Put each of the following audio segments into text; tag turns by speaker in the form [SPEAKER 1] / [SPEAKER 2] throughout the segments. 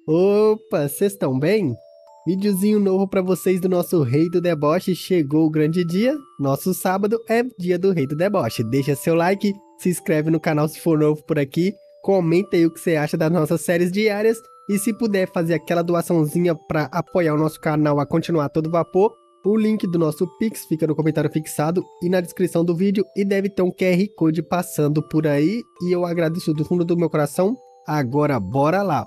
[SPEAKER 1] Opa, vocês estão bem? Videozinho novo pra vocês do nosso Rei do Deboche. Chegou o grande dia. Nosso sábado é dia do Rei do Deboche. Deixa seu like, se inscreve no canal se for novo por aqui, comenta aí o que você acha das nossas séries diárias e se puder fazer aquela doaçãozinha pra apoiar o nosso canal a continuar a todo vapor, o link do nosso Pix fica no comentário fixado e na descrição do vídeo e deve ter um QR Code passando por aí e eu agradeço do fundo do meu coração. Agora bora lá!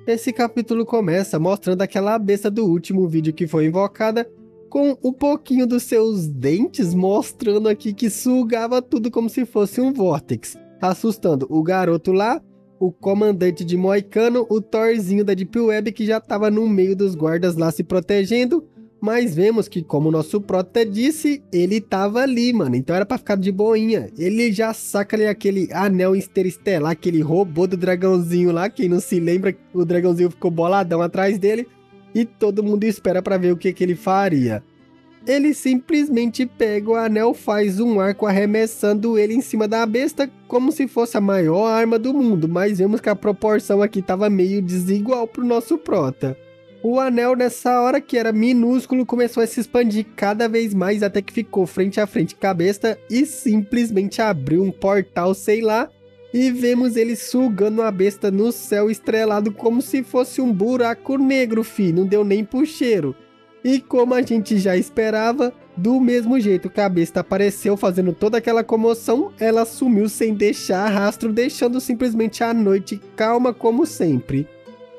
[SPEAKER 1] Esse capítulo começa mostrando aquela besta do último vídeo que foi invocada, com um pouquinho dos seus dentes, mostrando aqui que sugava tudo como se fosse um vórtex, assustando o garoto lá, o comandante de Moicano, o Thorzinho da Deep Web que já estava no meio dos guardas lá se protegendo, mas vemos que, como o nosso prota disse, ele tava ali, mano, então era pra ficar de boinha. Ele já saca ali aquele anel interestelar, aquele robô do dragãozinho lá, quem não se lembra, o dragãozinho ficou boladão atrás dele, e todo mundo espera pra ver o que ele faria. Ele simplesmente pega o anel, faz um arco arremessando ele em cima da besta, como se fosse a maior arma do mundo, mas vemos que a proporção aqui tava meio desigual pro nosso prota. O anel nessa hora, que era minúsculo, começou a se expandir cada vez mais até que ficou frente a frente com a besta e simplesmente abriu um portal, sei lá, e vemos ele sugando a besta no céu estrelado como se fosse um buraco negro, fi, não deu nem pro cheiro. E como a gente já esperava, do mesmo jeito que a besta apareceu fazendo toda aquela comoção, ela sumiu sem deixar rastro, deixando simplesmente a noite calma como sempre.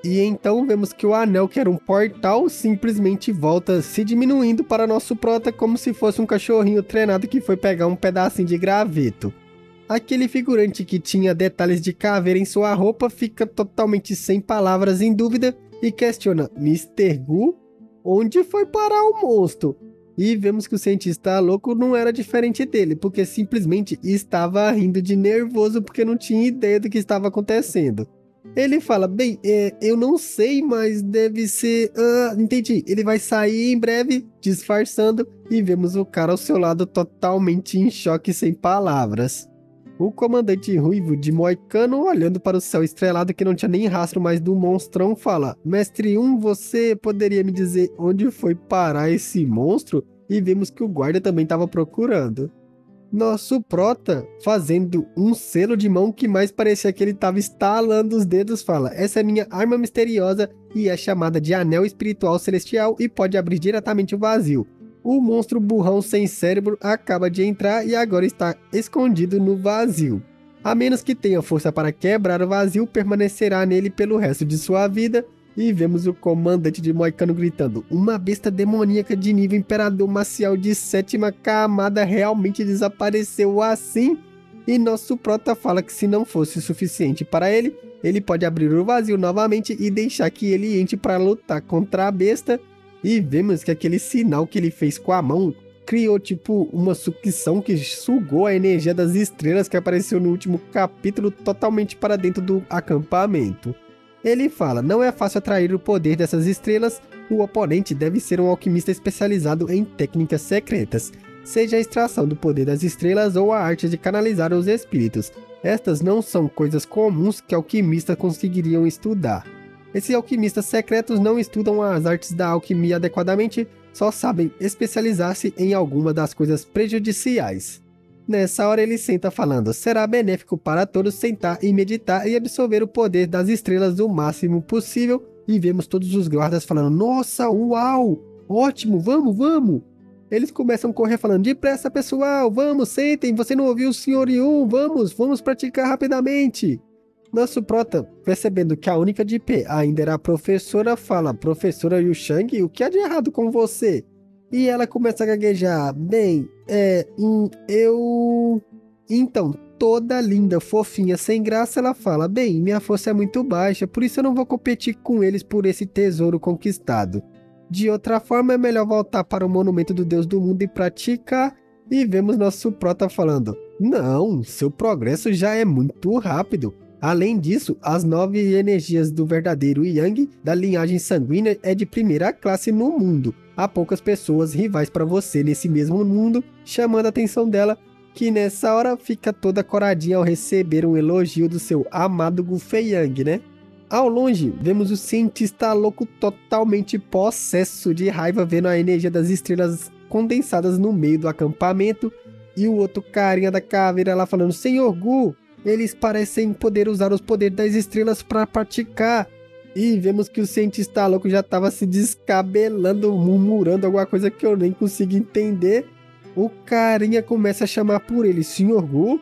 [SPEAKER 1] E então vemos que o anel, que era um portal, simplesmente volta se diminuindo para nosso prota como se fosse um cachorrinho treinado que foi pegar um pedacinho de graveto. Aquele figurante que tinha detalhes de caveira em sua roupa fica totalmente sem palavras, em dúvida, e questiona: Mr. Gu? Onde foi parar o monstro? E vemos que o cientista louco não era diferente dele, porque simplesmente estava rindo de nervoso porque não tinha ideia do que estava acontecendo. Ele fala: bem, eu não sei, mas deve ser... entendi. Ele vai sair em breve, disfarçando, e vemos o cara ao seu lado totalmente em choque, sem palavras. O comandante ruivo de Moicano, olhando para o céu estrelado que não tinha nem rastro mais do monstrão, fala: Mestre 1, você poderia me dizer onde foi parar esse monstro? E vemos que o guarda também estava procurando. Nosso prota, fazendo um selo de mão que mais parecia que ele estava estalando os dedos, fala: essa é minha arma misteriosa e é chamada de Anel Espiritual Celestial e pode abrir diretamente o vazio. O monstro burrão sem cérebro acaba de entrar e agora está escondido no vazio. A menos que tenha força para quebrar o vazio, permanecerá nele pelo resto de sua vida. E vemos o comandante de Moicano gritando: uma besta demoníaca de nível imperador marcial de 7ª camada realmente desapareceu assim? E nosso prota fala que se não fosse suficiente para ele, ele pode abrir o vazio novamente e deixar que ele entre para lutar contra a besta. E vemos que aquele sinal que ele fez com a mão criou tipo uma sucção que sugou a energia das estrelas que apareceu no último capítulo totalmente para dentro do acampamento. Ele fala: não é fácil atrair o poder dessas estrelas, o oponente deve ser um alquimista especializado em técnicas secretas, seja a extração do poder das estrelas ou a arte de canalizar os espíritos. Estas não são coisas comuns que alquimistas conseguiriam estudar. Esses alquimistas secretos não estudam as artes da alquimia adequadamente, só sabem especializar-se em alguma das coisas prejudiciais. Nessa hora ele senta falando: será benéfico para todos sentar e meditar e absorver o poder das estrelas o máximo possível. E vemos todos os guardas falando: nossa, uau, ótimo, vamos, vamos. Eles começam a correr falando: depressa pessoal, vamos, sentem, você não ouviu o Sr. Yun, vamos praticar rapidamente. Nosso prota, percebendo que a única de pé ainda era a professora, fala: professora Yu Shang, o que há de errado com você? E ela começa a gaguejar: bem, eu... Então, toda linda, fofinha, sem graça, ela fala: bem, minha força é muito baixa, por isso eu não vou competir com eles por esse tesouro conquistado. De outra forma, é melhor voltar para o monumento do Deus do mundo e praticar. E vemos nosso prota falando: não, seu progresso já é muito rápido. Além disso, as 9 energias do verdadeiro Yang, da linhagem sanguínea, é de primeira classe no mundo. Há poucas pessoas rivais para você nesse mesmo mundo, chamando a atenção dela, que nessa hora fica toda coradinha ao receber um elogio do seu amado Gu Fei Yang, né? Ao longe, vemos o cientista louco totalmente possesso de raiva vendo a energia das estrelas condensadas no meio do acampamento e o outro carinha da caveira lá falando: Senhor Gu, eles parecem poder usar os poderes das estrelas para praticar. E vemos que o cientista louco já estava se descabelando, murmurando alguma coisa que eu nem consigo entender. O carinha começa a chamar por ele: Senhor Gu,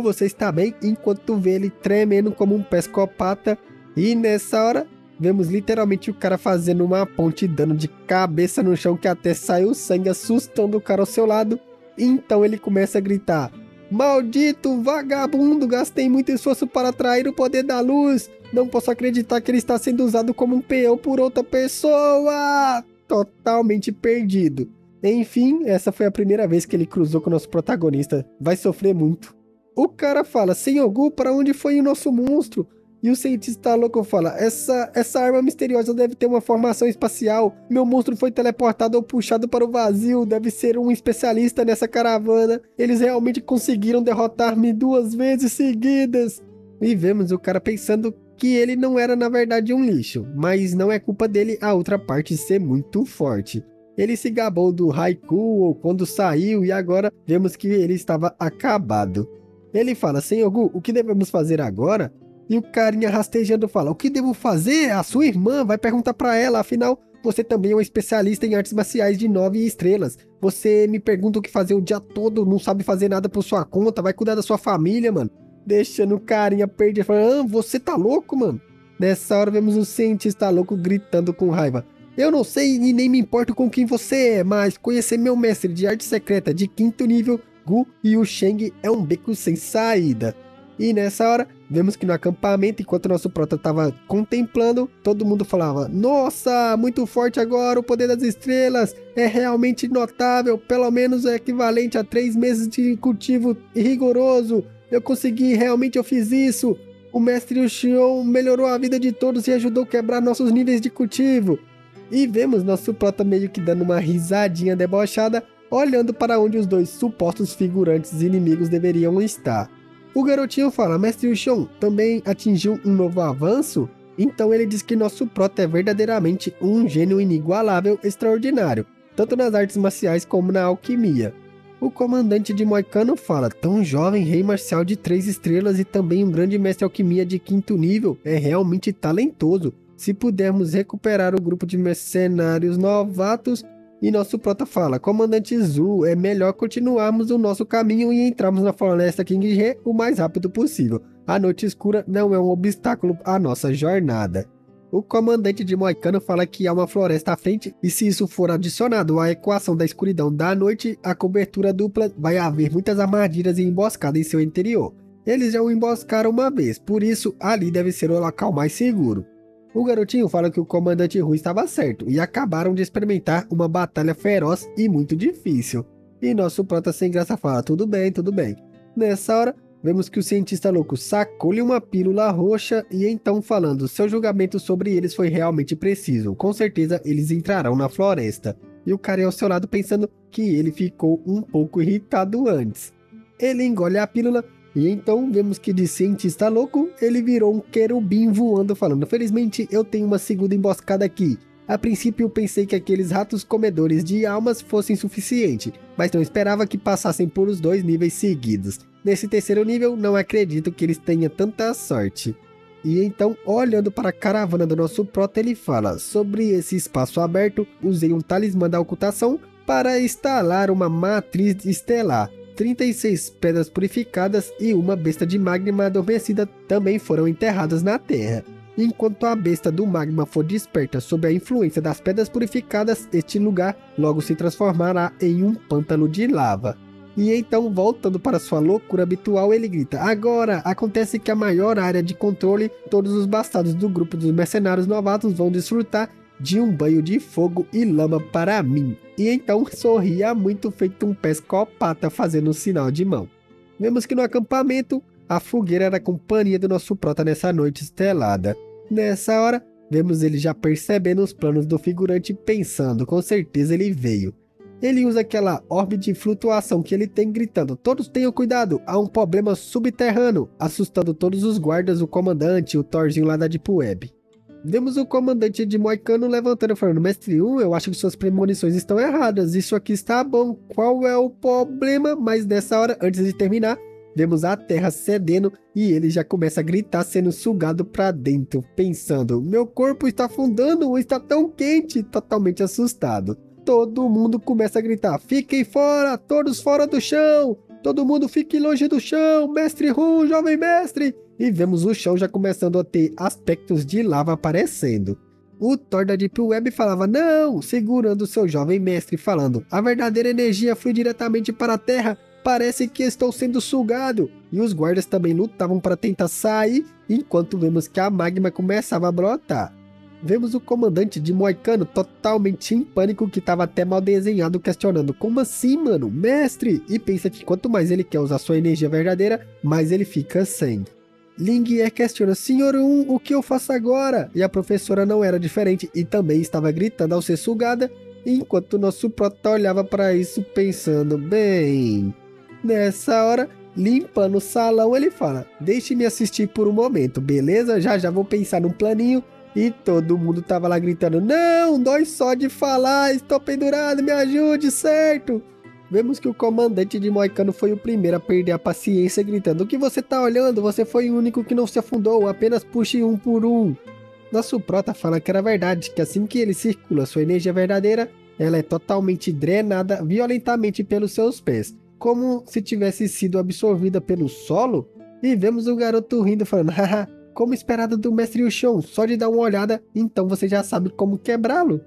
[SPEAKER 1] você está bem? Enquanto vê ele tremendo como um psicopata. E nessa hora, vemos literalmente o cara fazendo uma ponte, dando de cabeça no chão que até saiu sangue, assustando o cara ao seu lado. Então ele começa a gritar: Maldito vagabundo, gastei muito esforço para atrair o poder da luz. Não posso acreditar que ele está sendo usado como um peão por outra pessoa. Totalmente perdido. Enfim, essa foi a primeira vez que ele cruzou com o nosso protagonista. Vai sofrer muito. O cara fala: Senhor Gu, para onde foi o nosso monstro? E o cientista louco fala: essa arma misteriosa deve ter uma formação espacial. Meu monstro foi teleportado ou puxado para o vazio. Deve ser um especialista nessa caravana. Eles realmente conseguiram derrotar-me 2 vezes seguidas. E vemos o cara pensando que ele não era na verdade um lixo. Mas não é culpa dele a outra parte ser muito forte. Ele se gabou do Haiku quando saiu e agora vemos que ele estava acabado. Ele fala: Senhor Gu, o que devemos fazer agora? E o carinha rastejando fala: o que devo fazer? A sua irmã vai perguntar pra ela, afinal, você também é um especialista em artes marciais de 9 estrelas. Você me pergunta o que fazer o dia todo, não sabe fazer nada por sua conta, vai cuidar da sua família, mano. Deixando o carinha perdido, falando: você tá louco, mano? Nessa hora vemos o cientista louco gritando com raiva: eu não sei e nem me importo com quem você é, mas conhecer meu mestre de arte secreta de 5º nível, Gu Yu Sheng, é um beco sem saída. E nessa hora, vemos que no acampamento, enquanto nosso prota estava contemplando, todo mundo falava: nossa, muito forte agora, o poder das estrelas é realmente notável, pelo menos é equivalente a 3 meses de cultivo rigoroso. Eu consegui, realmente eu fiz isso. O mestre Xion melhorou a vida de todos e ajudou a quebrar nossos níveis de cultivo. E vemos nosso prota meio que dando uma risadinha debochada, olhando para onde os 2 supostos figurantes inimigos deveriam estar. O garotinho fala: Mestre Xion também atingiu um novo avanço? Então ele diz que nosso prota é verdadeiramente um gênio inigualável, extraordinário, tanto nas artes marciais como na alquimia. O comandante de Moicano fala: tão jovem, rei marcial de 3 estrelas e também um grande mestre alquimia de 5º nível, é realmente talentoso. Se pudermos recuperar o grupo de mercenários novatos. E nosso prota fala: Comandante Zu, é melhor continuarmos o nosso caminho e entrarmos na floresta King He o mais rápido possível. A noite escura não é um obstáculo à nossa jornada. O comandante de Moicano fala que há uma floresta à frente e se isso for adicionado à equação da escuridão da noite, a cobertura dupla, vai haver muitas armadilhas e emboscadas em seu interior. Eles já o emboscaram uma vez, por isso ali deve ser o local mais seguro. O garotinho fala que o comandante Rui estava certo e acabaram de experimentar uma batalha feroz e muito difícil. E nosso prota sem graça fala: tudo bem, tudo bem. Nessa hora, vemos que o cientista louco sacou-lhe uma pílula roxa e então falando: seu julgamento sobre eles foi realmente preciso, com certeza eles entrarão na floresta. E o cara é ao seu lado pensando que ele ficou um pouco irritado antes. Ele engole a pílula. E então vemos que de cientista louco, ele virou um querubim voando falando: felizmente eu tenho uma segunda emboscada aqui. A princípio eu pensei que aqueles ratos comedores de almas fossem suficiente, mas não esperava que passassem por os 2 níveis seguidos. Nesse 3º nível, não acredito que eles tenham tanta sorte. E então, olhando para a caravana do nosso prota, ele fala: sobre esse espaço aberto, usei um talismã da ocultação para instalar uma matriz estelar. 36 pedras purificadas e uma besta de magma adormecida também foram enterradas na terra. Enquanto a besta do magma for desperta sob a influência das pedras purificadas, este lugar logo se transformará em um pântano de lava. E então, voltando para sua loucura habitual, ele grita: agora, acontece que a maior área de controle, todos os bastardos do grupo dos mercenários novatos vão desfrutar de um banho de fogo e lama para mim. E então sorria muito feito um psicopata fazendo um sinal de mão. Vemos que no acampamento, a fogueira era a companhia do nosso prota nessa noite estelada. Nessa hora, vemos ele já percebendo os planos do figurante pensando: com certeza ele veio. Ele usa aquela orbe de flutuação que ele tem gritando: todos tenham cuidado, há um problema subterrâneo, assustando todos os guardas, o comandante, o Thorzinho lá da Deep Web. Vemos o comandante de Moicano levantando e falando: Mestre 1, eu acho que suas premonições estão erradas, isso aqui está bom, qual é o problema? Mas nessa hora, antes de terminar, vemos a terra cedendo e ele já começa a gritar sendo sugado para dentro, pensando: meu corpo está afundando, está tão quente, totalmente assustado. Todo mundo começa a gritar: fiquem fora, todos fora do chão, todo mundo fique longe do chão, mestre Ru, jovem mestre. E vemos o chão já começando a ter aspectos de lava aparecendo. O Thor da Deep Web falava: não, segurando seu jovem mestre, falando: a verdadeira energia flui diretamente para a terra, parece que estou sendo sugado. E os guardas também lutavam para tentar sair, enquanto vemos que a magma começava a brotar. Vemos o comandante de Moicano totalmente em pânico, que estava até mal desenhado, questionando: como assim, mano, mestre? E pensa que quanto mais ele quer usar sua energia verdadeira, mais ele fica sem. Lingier questiona: Senhor 1, o que eu faço agora? E a professora não era diferente e também estava gritando ao ser sugada, enquanto nosso prota olhava para isso pensando: bem... Nessa hora, limpando o salão, ele fala: deixe-me assistir por um momento, beleza? Já vou pensar num planinho. E todo mundo tava lá gritando: não, dói só de falar, estou pendurado, me ajude, certo? Vemos que o comandante de Moicano foi o primeiro a perder a paciência, gritando: o que você tá olhando? Você foi o único que não se afundou, apenas puxe um por um. Nosso prota fala que era verdade, que assim que ele circula sua energia verdadeira, ela é totalmente drenada violentamente pelos seus pés, como se tivesse sido absorvida pelo solo. E vemos o garoto rindo, falando: haha, como esperado do mestre Yushon, só de dar uma olhada, então você já sabe como quebrá-lo.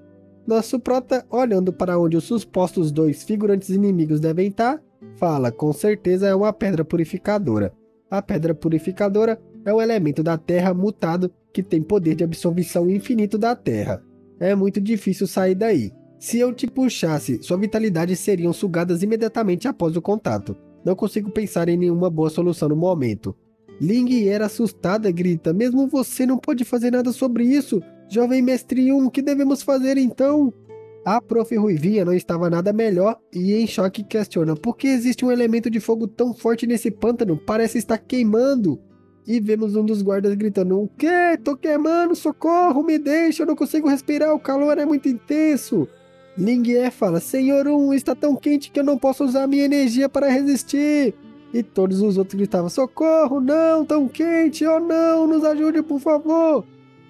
[SPEAKER 1] Nosso prota, olhando para onde os supostos dois figurantes inimigos devem estar, fala: com certeza é uma pedra purificadora. A pedra purificadora é um elemento da terra mutado que tem poder de absorção infinito da terra. É muito difícil sair daí. Se eu te puxasse, sua vitalidade seriam sugadas imediatamente após o contato. Não consigo pensar em nenhuma boa solução no momento. Ling era assustada, grita: mesmo você não pode fazer nada sobre isso. Jovem mestre 1, o que devemos fazer então? A prof. Ruivinha não estava nada melhor e em choque questiona: por que existe um elemento de fogo tão forte nesse pântano? Parece estar queimando. E vemos um dos guardas gritando: o quê? Tô queimando, socorro, me deixa, eu não consigo respirar, o calor é muito intenso. Lingier fala: Senhor 1, está tão quente que eu não posso usar minha energia para resistir. E todos os outros gritavam: socorro, não, tão quente, oh não, nos ajude por favor.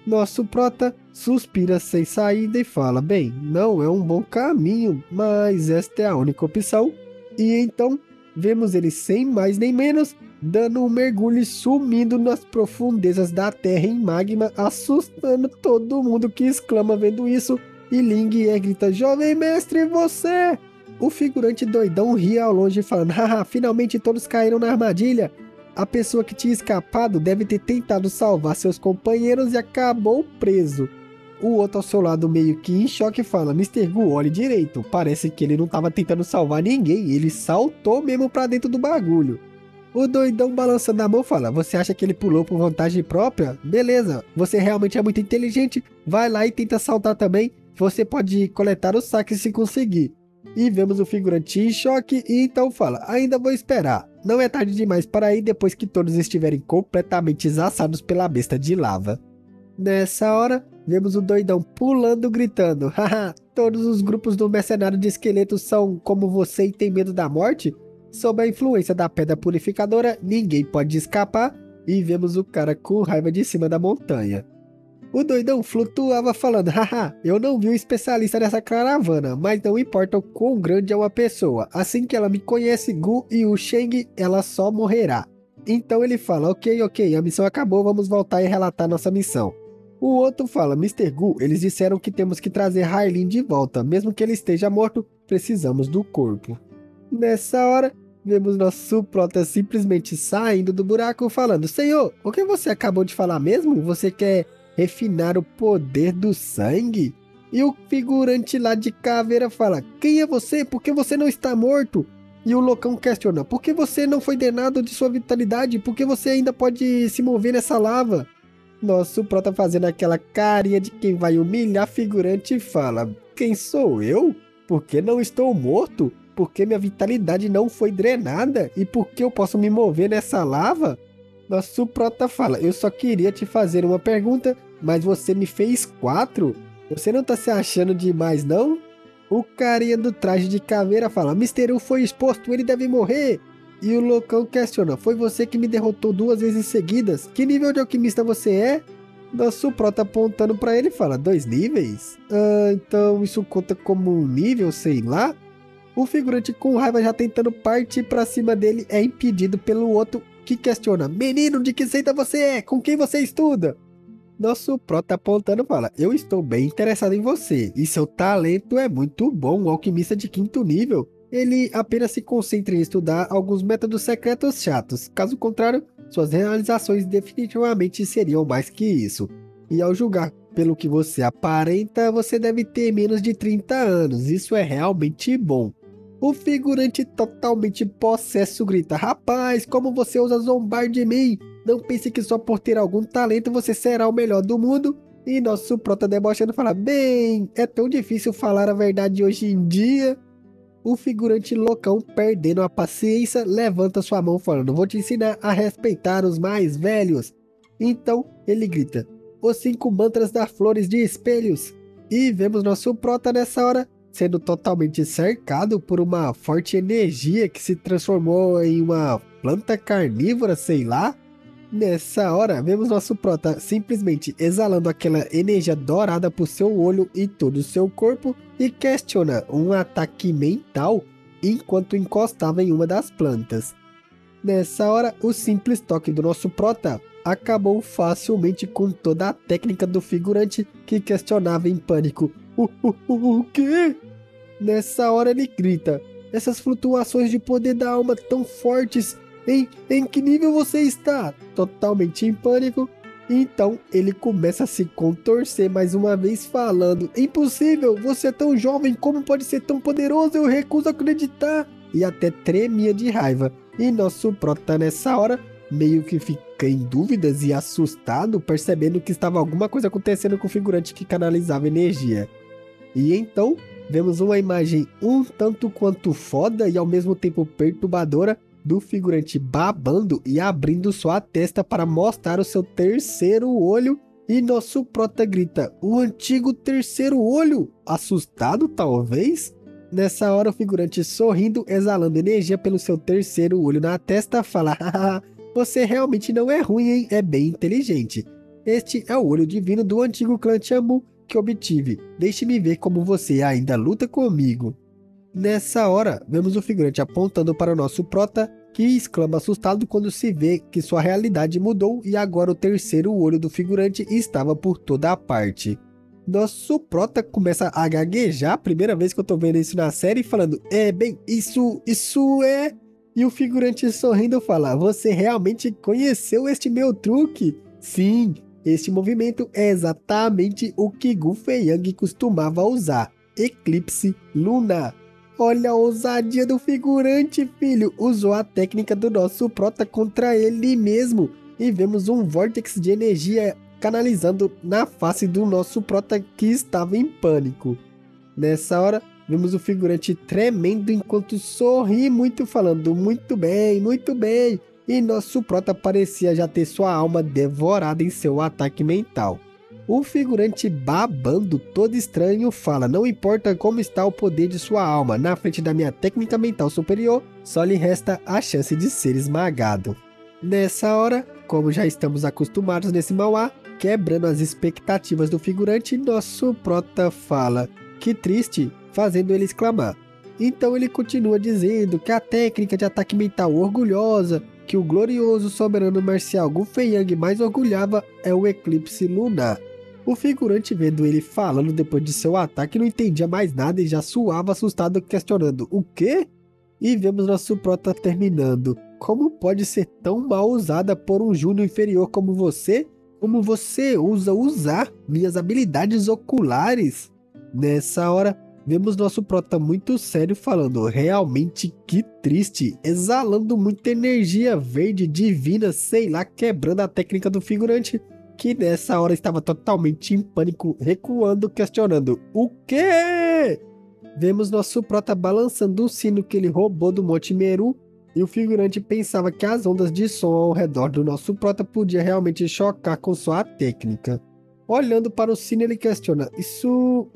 [SPEAKER 1] Nosso prota suspira sem saída e fala: bem, não é um bom caminho, mas esta é a única opção. E então vemos ele sem mais nem menos dando um mergulho e sumindo nas profundezas da terra em magma, assustando todo mundo que exclama vendo isso. E Lingier grita: jovem mestre, você! O figurante doidão ria ao longe falando: haha, finalmente todos caíram na armadilha. A pessoa que tinha escapado deve ter tentado salvar seus companheiros e acabou preso. O outro ao seu lado, meio que em choque, fala: Mr. Gu, olhe direito, parece que ele não estava tentando salvar ninguém, ele saltou mesmo pra dentro do bagulho. O doidão balançando a mão fala: você acha que ele pulou por vontade própria? Beleza, você realmente é muito inteligente, vai lá e tenta saltar também, você pode coletar o saque se conseguir. E vemos o figurante em choque e então fala: ainda vou esperar, não é tarde demais para ir depois que todos estiverem completamente assados pela besta de lava. Nessa hora, vemos o doidão pulando, gritando: haha, todos os grupos do mercenário de esqueletos são como você e tem medo da morte? Sob a influência da pedra purificadora, ninguém pode escapar. E vemos o cara com raiva de cima da montanha. O doidão flutuava falando: haha, eu não vi um especialista nessa caravana, mas não importa o quão grande é uma pessoa, assim que ela me conhece, Gu e o Sheng, ela só morrerá. Então ele fala: ok, a missão acabou, vamos voltar e relatar nossa missão. O outro fala: Mr. Gu, eles disseram que temos que trazer Railin de volta, mesmo que ele esteja morto, precisamos do corpo. Nessa hora, vemos nosso prota simplesmente saindo do buraco falando: senhor, o que você acabou de falar mesmo? Você quer refinar o poder do sangue? E o figurante lá de caveira fala: quem é você? Por que você não está morto? E o loucão questiona: por que você não foi drenado de sua vitalidade? Por que você ainda pode se mover nessa lava? Nosso prota fazendo aquela carinha de quem vai humilhar figurante fala: quem sou eu? Porque não estou morto? Porque minha vitalidade não foi drenada? E porque eu posso me mover nessa lava? Nosso prota fala, eu só queria te fazer uma pergunta, mas você me fez 4? Você não tá se achando demais, não? O carinha do traje de caveira fala, Mister U foi exposto, ele deve morrer. E o loucão questiona, foi você que me derrotou 2 vezes seguidas? Que nível de alquimista você é? Nosso prota apontando pra ele fala, 2 níveis? Então isso conta como um nível, sei lá? O figurante com raiva já tentando partir pra cima dele é impedido pelo outro que questiona, menino, de que seita você é? Com quem você estuda? Nosso prota apontando fala, eu estou bem interessado em você, e seu talento é muito bom, um alquimista de 5º nível. Ele apenas se concentra em estudar alguns métodos secretos chatos, caso contrário, suas realizações definitivamente seriam mais que isso. E ao julgar pelo que você aparenta, você deve ter menos de 30 anos, isso é realmente bom. O figurante totalmente possesso grita, rapaz, como você ousa zombar de mim? Não pense que só por ter algum talento você será o melhor do mundo. E nosso prota debochando fala, bem, é tão difícil falar a verdade hoje em dia. O figurante loucão, perdendo a paciência, levanta sua mão falando, vou te ensinar a respeitar os mais velhos. Então ele grita, os 5 mantras das flores de espelhos. E vemos nosso prota nessa hora sendo totalmente cercado por uma forte energia que se transformou em uma planta carnívora, sei lá. Nessa hora, vemos nosso prota simplesmente exalando aquela energia dourada por seu olho e todo o seu corpo e questiona um ataque mental enquanto encostava em uma das plantas. Nessa hora, o simples toque do nosso prota acabou facilmente com toda a técnica do figurante que questionava em pânico. O quê? Nessa hora ele grita, essas flutuações de poder da alma tão fortes, em que nível você está? Totalmente em pânico. Então ele começa a se contorcer mais uma vez falando, impossível, você é tão jovem, como pode ser tão poderoso? Eu recuso acreditar. E até tremia de raiva. E nosso prota nessa hora meio que fica em dúvidas e assustado, percebendo que estava alguma coisa acontecendo com o figurante que canalizava energia. E então vemos uma imagem um tanto quanto foda e ao mesmo tempo perturbadora do figurante babando e abrindo sua testa para mostrar o seu terceiro olho. E nosso prota grita, o antigo terceiro olho? Assustado talvez? Nessa hora o figurante sorrindo, exalando energia pelo seu terceiro olho na testa, fala, haha, você realmente não é ruim, hein? É bem inteligente. Este é o olho divino do antigo clã Tiamu que obtive. Deixe-me ver como você ainda luta comigo. Nessa hora, vemos o figurante apontando para o nosso prota, que exclama assustado quando se vê que sua realidade mudou e agora o terceiro olho do figurante estava por toda a parte. Nosso prota começa a gaguejar, primeira vez que eu tô vendo isso na série, falando, bem, isso é... E o figurante sorrindo fala, você realmente conheceu este meu truque? Sim, este movimento é exatamente o que Gu Feiyang costumava usar, Eclipse Lunar. Olha a ousadia do figurante, filho, usou a técnica do nosso prota contra ele mesmo. E vemos um vórtice de energia canalizando na face do nosso prota que estava em pânico. Nessa hora, vemos o figurante tremendo enquanto sorri muito falando, muito bem, e nosso prota parecia já ter sua alma devorada em seu ataque mental. O figurante babando todo estranho fala, não importa como está o poder de sua alma, na frente da minha técnica mental superior, só lhe resta a chance de ser esmagado. Nessa hora, como já estamos acostumados nesse mauá, quebrando as expectativas do figurante, nosso prota fala, que triste, fazendo ele exclamar. Então ele continua dizendo que a técnica de ataque mental orgulhosa, que o glorioso soberano marcial Gu Feiyang mais orgulhava é o Eclipse Lunar. O figurante vendo ele falando depois de seu ataque não entendia mais nada e já suava assustado questionando, o quê? E vemos nosso prota terminando, como pode ser tão mal usada por um júnior inferior como você? Como você ousa usar minhas habilidades oculares? Nessa hora, vemos nosso prota muito sério falando, realmente que triste, exalando muita energia verde divina, sei lá, quebrando a técnica do figurante, que nessa hora estava totalmente em pânico, recuando, questionando, o quê? Vemos nosso prota balançando um sino que ele roubou do Monte Meru, e o figurante pensava que as ondas de som ao redor do nosso prota podia realmente chocar com sua técnica. Olhando para o sino, ele questiona: Isso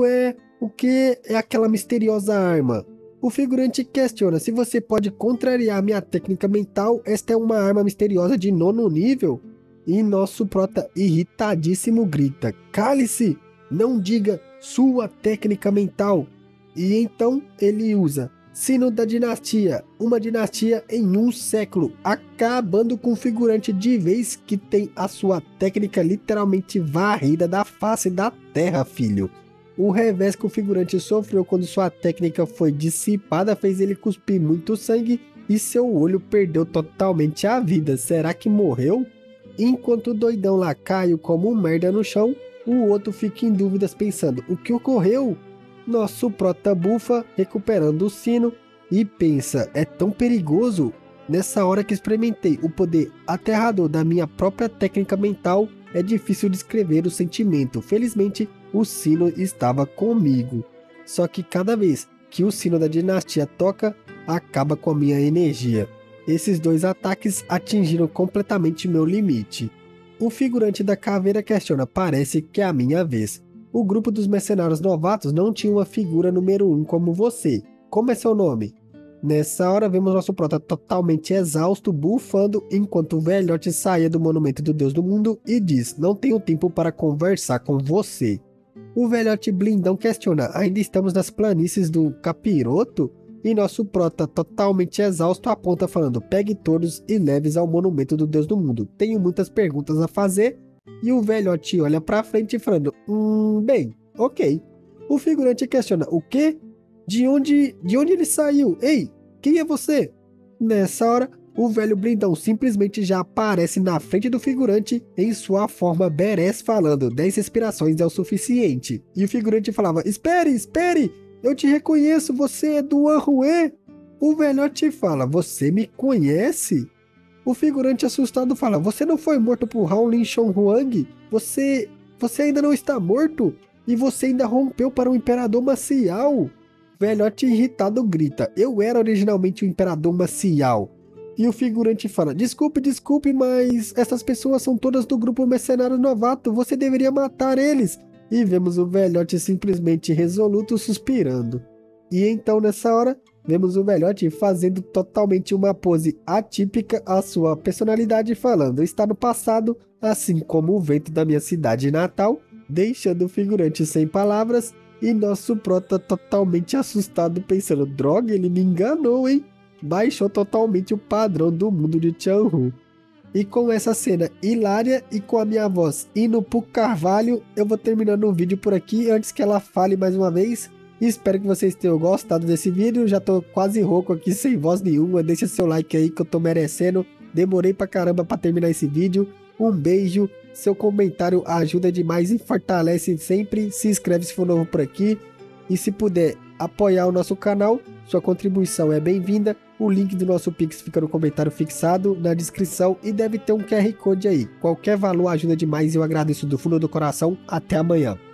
[SPEAKER 1] é o que é aquela misteriosa arma? O figurante questiona: se você pode contrariar minha técnica mental, esta é uma arma misteriosa de 9º nível? E nosso prota, irritadíssimo, grita: cale-se! Não diga sua técnica mental! E então ele usa Sino da Dinastia, uma dinastia em um século, acabando com o figurante de vez, que tem a sua técnica literalmente varrida da face da terra, filho. O revés que o figurante sofreu quando sua técnica foi dissipada fez ele cuspir muito sangue e seu olho perdeu totalmente a vida. Será que morreu? Enquanto o doidão lá cai como um merda no chão, o outro fica em dúvidas pensando: o que ocorreu? Nosso prota bufa, recuperando o sino, e pensa: é tão perigoso? Nessa hora que experimentei o poder aterrador da minha própria técnica mental, é difícil descrever o sentimento. Felizmente, o sino estava comigo. Só que cada vez que o sino da dinastia toca, acaba com a minha energia. Esses dois ataques atingiram completamente meu limite. O figurante da caveira questiona: parece que é a minha vez. O grupo dos mercenários novatos não tinha uma figura número 1 como você. Como é seu nome? Nessa hora vemos nosso prota totalmente exausto, bufando, enquanto o velhote saía do monumento do Deus do Mundo e diz: não tenho tempo para conversar com você. O velhote blindão questiona: ainda estamos nas planícies do Capiroto? E nosso prota totalmente exausto aponta falando: pegue todos e leve-os ao monumento do Deus do Mundo. Tenho muitas perguntas a fazer. E o velhote olha pra frente falando: bem, ok. O figurante questiona: o quê? De onde ele saiu? Ei, quem é você? Nessa hora, o velho blindão simplesmente já aparece na frente do figurante em sua forma badass falando: 10 respirações é o suficiente. E o figurante falava: espere, eu te reconheço, você é do Anhue. O velhote fala: você me conhece? O figurante assustado fala: você não foi morto por Howlin Shon Huang? Você ainda não está morto? E você ainda rompeu para o Imperador Maciel? Velhote irritado grita: eu era originalmente o Imperador Maciel. E o figurante fala: desculpe, mas essas pessoas são todas do grupo Mercenário Novato, você deveria matar eles. E vemos o velhote simplesmente resoluto suspirando. E então nessa hora, vemos o velhote fazendo totalmente uma pose atípica à sua personalidade, falando: está no passado, assim como o vento da minha cidade natal, deixando o figurante sem palavras, e nosso prota totalmente assustado pensando: droga, ele me enganou, hein? Baixou totalmente o padrão do mundo de Qianhu. E com essa cena hilária e com a minha voz indo pro carvalho, eu vou terminando o vídeo por aqui antes que ela fale mais uma vez. Espero que vocês tenham gostado desse vídeo. Já tô quase rouco aqui, sem voz nenhuma. Deixa seu like aí que eu tô merecendo. Demorei pra caramba pra terminar esse vídeo. Um beijo. Seu comentário ajuda demais e fortalece sempre. Se inscreve se for novo por aqui. E se puder apoiar o nosso canal, sua contribuição é bem-vinda. O link do nosso Pix fica no comentário fixado, na descrição, e deve ter um QR Code aí. Qualquer valor ajuda demais e eu agradeço do fundo do coração. Até amanhã.